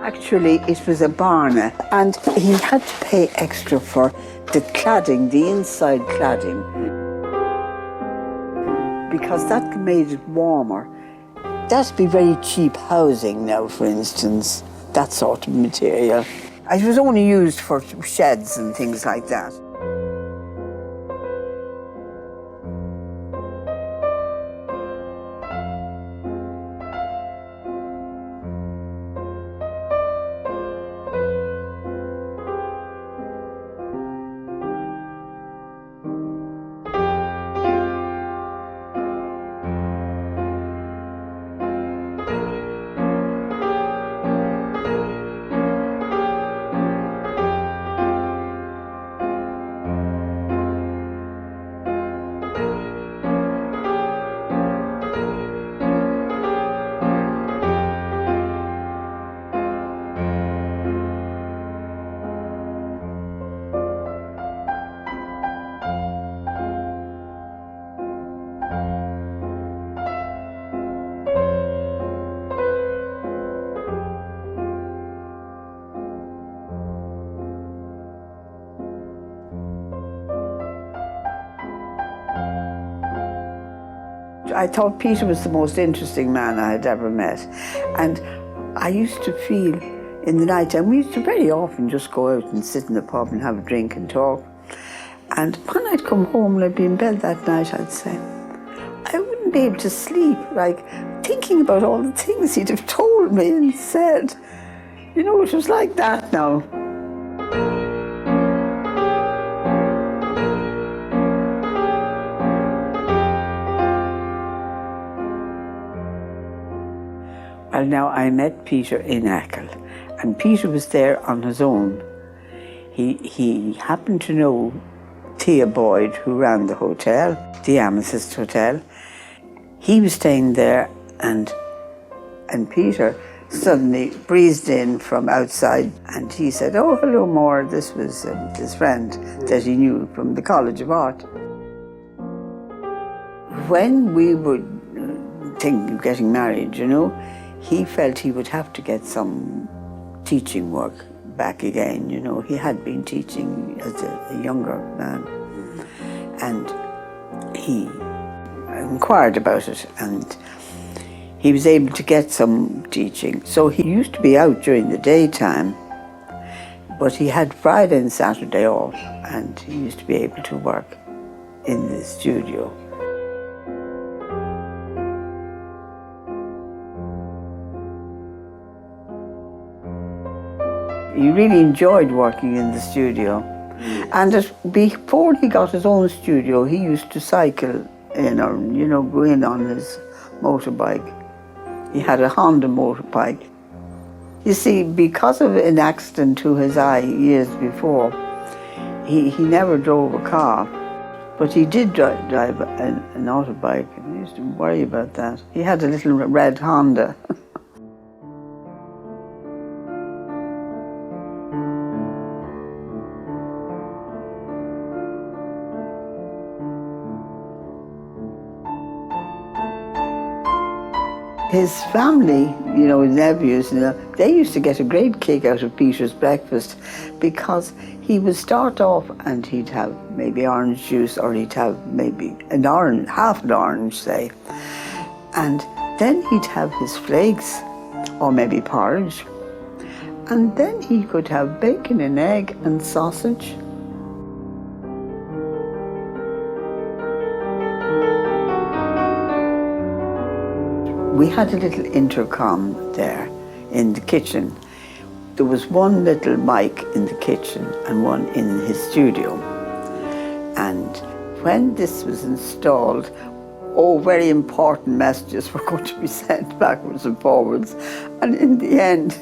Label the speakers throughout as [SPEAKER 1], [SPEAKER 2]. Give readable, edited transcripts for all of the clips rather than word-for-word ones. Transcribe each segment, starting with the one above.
[SPEAKER 1] Actually, it was a barn, and he had to pay extra for the cladding, the inside cladding, because that made it warmer. That'd be very cheap housing now, for instance, that sort of material. It was only used for sheds and things like that. I thought Peter was the most interesting man I had ever met. And I used to feel in the night, and we used to very often just go out and sit in the pub and have a drink and talk. And when I'd come home and I'd be in bed that night, I'd say, I wouldn't be able to sleep, like thinking about all the things he'd have told me and said. You know, it was like that now. Well, now I met Peter in Achill, and Peter was there on his own. He happened to know Thea Boyd, who ran the hotel, the Amethyst Hotel. He was staying there, and Peter suddenly breezed in from outside, and he said, "Oh, hello, Moore." This was his friend that he knew from the College of Art. When we would think of getting married, you know, he felt he would have to get some teaching work back again, you know. He had been teaching as a younger man. And he inquired about it, and he was able to get some teaching. So he used to be out during the daytime, but he had Friday and Saturday off, and he used to be able to work in the studio. He really enjoyed working in the studio. And before he got his own studio, he used to cycle in, or, you know, go in on his motorbike. He had a Honda motorbike. You see, because of an accident to his eye years before, he never drove a car, but he did drive an autobike, and he used to worry about that. He had a little red Honda. His family, you know, his nephews, you know, they used to get a great kick out of Peter's breakfast, because he would start off and he'd have maybe orange juice, or he'd have maybe an orange, half an orange, say. And then he'd have his flakes, or maybe porridge. And then he could have bacon and egg and sausage. We had a little intercom there in the kitchen. There was one little mic in the kitchen and one in his studio. And when this was installed, very important messages were going to be sent backwards and forwards. And in the end,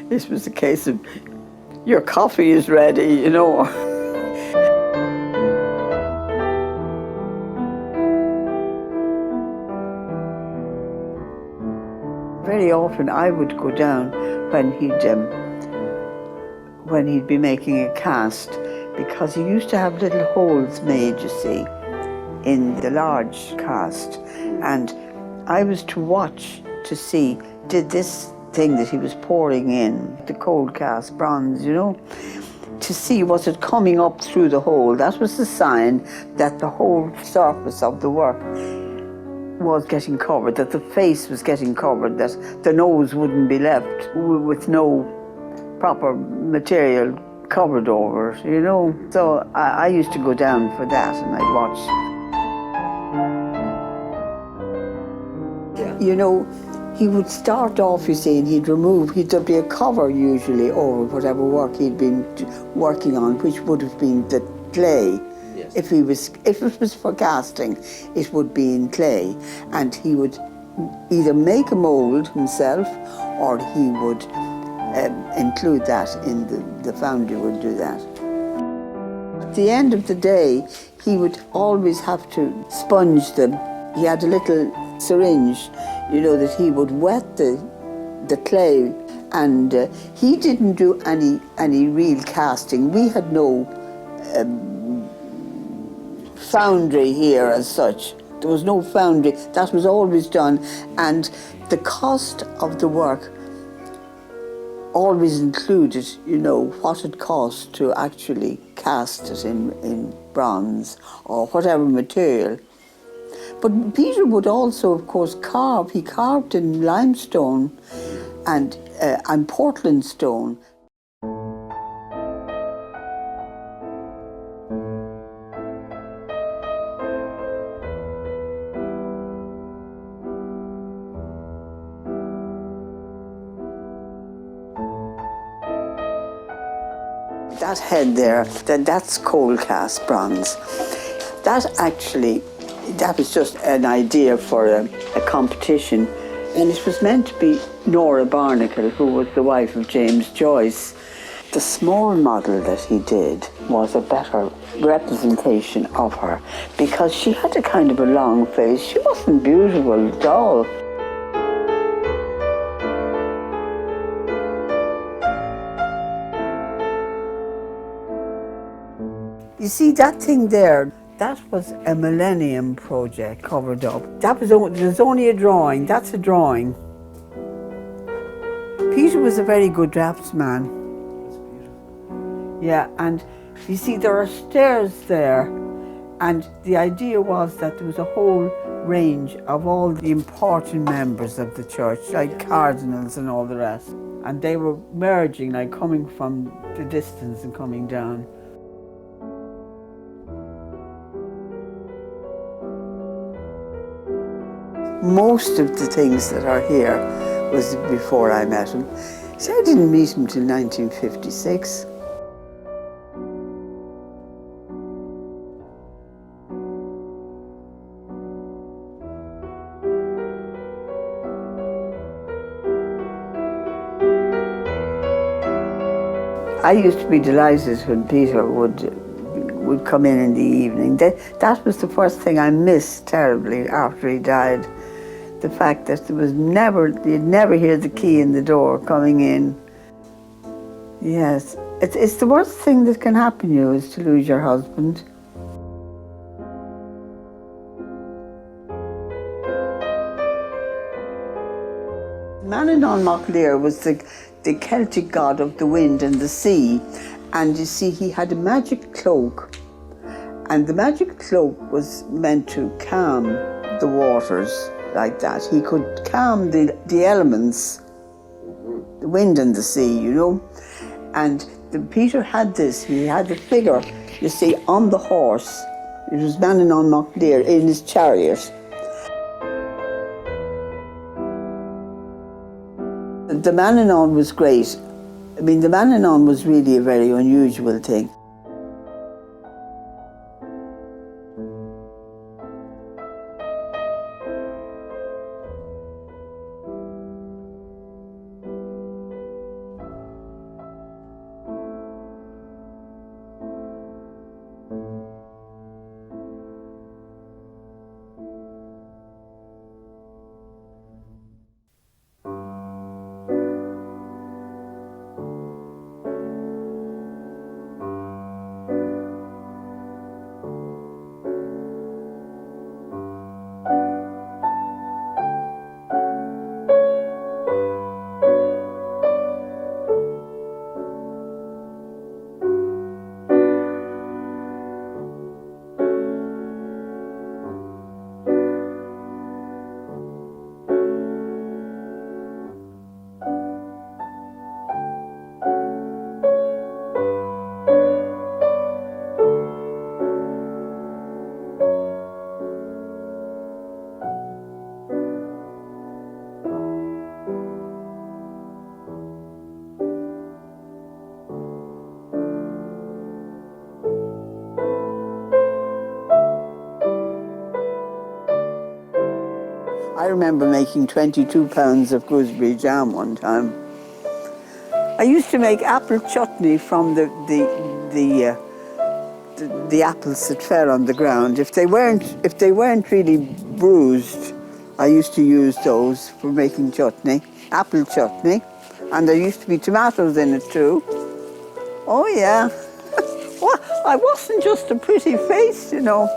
[SPEAKER 1] this was a case of, your coffee is ready, you know. Very often I would go down when he'd be making a cast, because he used to have little holes made, you see, in the large cast. And I was to watch to see, did this thing that he was pouring in, the cold cast bronze, you know, to see was it coming up through the hole. That was the sign that the whole surface of the work was getting covered, that the face was getting covered, that the nose wouldn't be left with no proper material covered over it, you know. So I used to go down for that and I'd watch. You know, he would start off, you see, and there'd be a cover usually over whatever work he'd been working on, which would have been the clay.
[SPEAKER 2] Yes.
[SPEAKER 1] If it was for casting, it would be in clay, and he would either make a mould himself, or he would include that in the foundry would do that. At the end of the day, he would always have to sponge them. He had a little syringe, you know, that he would wet the clay, and he didn't do any real casting. We had no foundry here as such. There was no foundry. That was always done, and the cost of the work always included, you know, what it cost to actually cast it in bronze or whatever material. But Peter would also, of course, carve. He carved in limestone and Portland stone. That head there, that's cold cast bronze. That was just an idea for a competition, and it was meant to be Nora Barnacle, who was the wife of James Joyce. The small model that he did was a better representation of her, because she had a kind of a long face. She wasn't beautiful at all. You see that thing there? That was a Millennium project covered up. There's only a drawing. That's a drawing. Peter was a very good draftsman.
[SPEAKER 2] That's beautiful.
[SPEAKER 1] Yeah, and you see there are stairs there, and the idea was that there was a whole range of all the important members of the church, like cardinals and all the rest. And they were merging, like coming from the distance and coming down. Most of the things that are here was before I met him. See, I didn't meet him till 1956. I used to be delighted when Peter would come in the evening. That was the first thing I missed terribly after he died. The fact that you'd never hear the key in the door coming in. Yes, it's the worst thing that can happen you is to lose your husband. Manannán Mac Lir was the Celtic god of the wind and the sea, and you see he had a magic cloak, and the magic cloak was meant to calm the waters like that. He could calm the elements, the wind and the sea, you know. And Peter had this, he had the figure, you see, on the horse. It was Manannán Mac Lir in his chariot. The Manannán was great. I mean, the Manannán was really a very unusual thing. I remember making 22 pounds of gooseberry jam one time. I used to make apple chutney from the apples that fell on the ground. If they weren't really bruised, I used to use those for making chutney, apple chutney, and there used to be tomatoes in it too. Oh yeah. Well, I wasn't just a pretty face, you know.